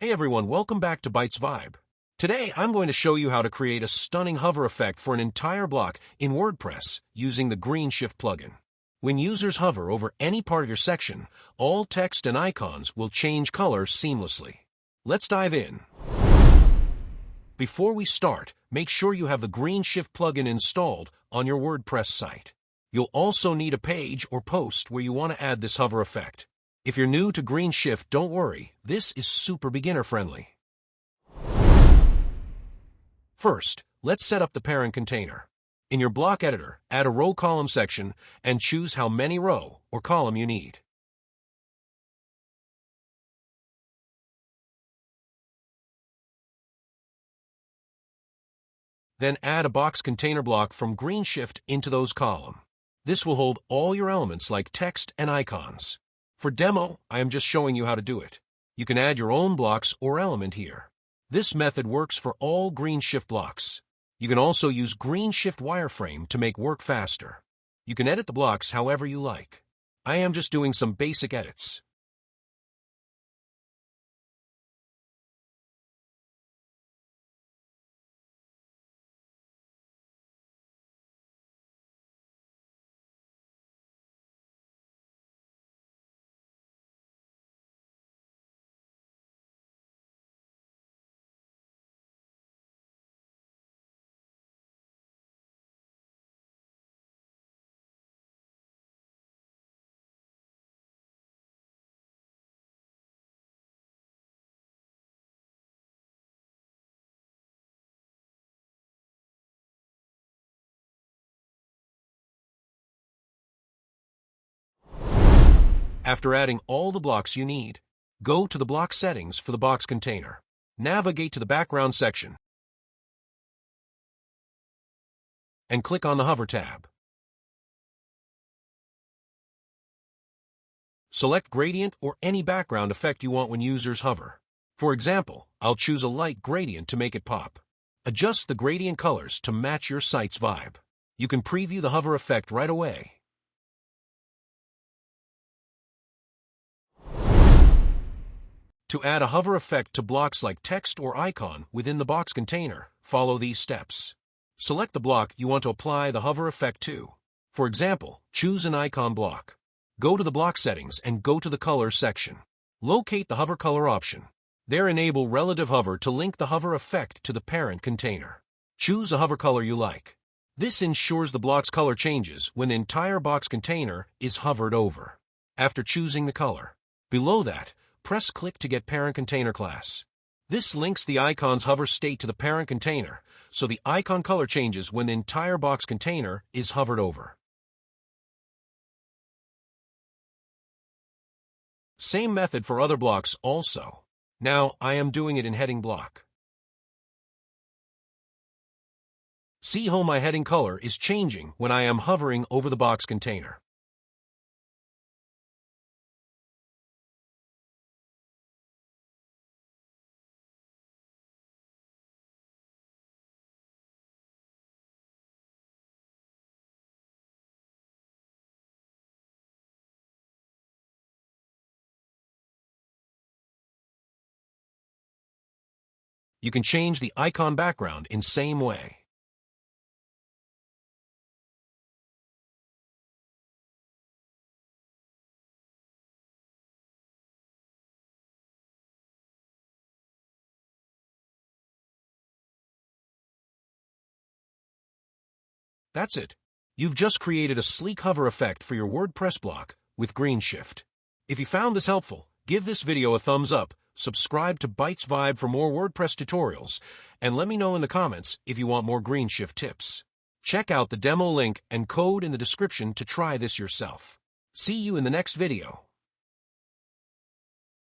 Hey everyone, welcome back to Bytes Vibe. Today I'm going to show you how to create a stunning hover effect for an entire block in WordPress using the Greenshift plugin. When users hover over any part of your section, all text and icons will change color seamlessly. Let's dive in. Before we start, make sure you have the Greenshift plugin installed on your WordPress site. You'll also need a page or post where you want to add this hover effect. If you're new to Greenshift, don't worry, this is super beginner-friendly. First, let's set up the parent container. In your block editor, add a row-column section and choose how many row or column you need. Then add a box container block from Greenshift into those columns. This will hold all your elements like text and icons. For demo, I am just showing you how to do it. You can add your own blocks or element here. This method works for all Greenshift blocks. You can also use Greenshift wireframe to make work faster. You can edit the blocks however you like. I am just doing some basic edits. After adding all the blocks you need, go to the block settings for the box container. Navigate to the background section and click on the Hover tab. Select gradient or any background effect you want when users hover. For example, I'll choose a light gradient to make it pop. Adjust the gradient colors to match your site's vibe. You can preview the hover effect right away. To add a hover effect to blocks like text or icon within the box container, follow these steps. Select the block you want to apply the hover effect to. For example, choose an icon block. Go to the block settings and go to the color section. Locate the hover color option. There enable relative hover to link the hover effect to the parent container. Choose a hover color you like. This ensures the block's color changes when the entire box container is hovered over. After choosing the color, below that, press click to get parent container class. This links the icon's hover state to the parent container, so the icon color changes when the entire box container is hovered over. Same method for other blocks also. Now I am doing it in heading block. See how my heading color is changing when I am hovering over the box container. You can change the icon background in same way. That's it. You've just created a sleek hover effect for your WordPress block with Greenshift. If you found this helpful, give this video a thumbs up, subscribe to Bytes Vibe for more WordPress tutorials, and let me know in the comments if you want more Greenshift tips. Check out the demo link and code in the description to try this yourself. See you in the next video.